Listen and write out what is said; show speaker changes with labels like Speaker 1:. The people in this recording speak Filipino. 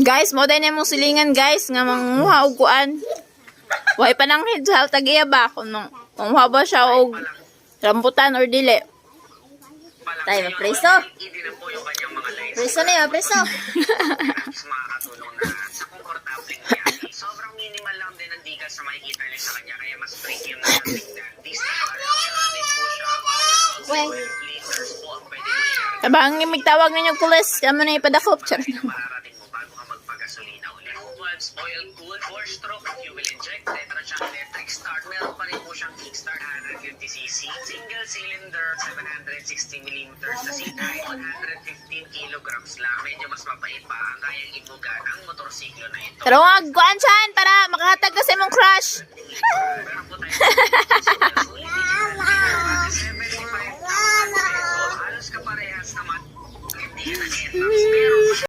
Speaker 1: Guys, mo din mo silingan guys nga manguha og kuan. Way pa nang head sa tagiya ba kung manguha ba siya og rambutan or dili. Tayo preso. Preso na yun, preso.
Speaker 2: Makakatulong na sa komportableng biyahe. Sobrang minimal lang din ang digas sa makikita niyo sa kanya, kaya mas premium na tingnan. This time around, din po siya. 12 liters po ang pwede mangyari.
Speaker 1: Abang magtawag ninyo pulis, kamo na ipadakop. Char.
Speaker 2: Mararating mo bago ka magpagasolina ulit. Once oil cooled, 4-stroke fuel injected, at siyang electric start. Meron pa rin po siyang kickstart 150cc, single cylinder, 760mm na sitay, 115 kilograms lang. Medyo mas mapait pa ang kayang ibugan ang motorsiklo na ito.
Speaker 1: Pero wag kuan siyan para makahatag kasi mong crush.
Speaker 2: Meron po tayo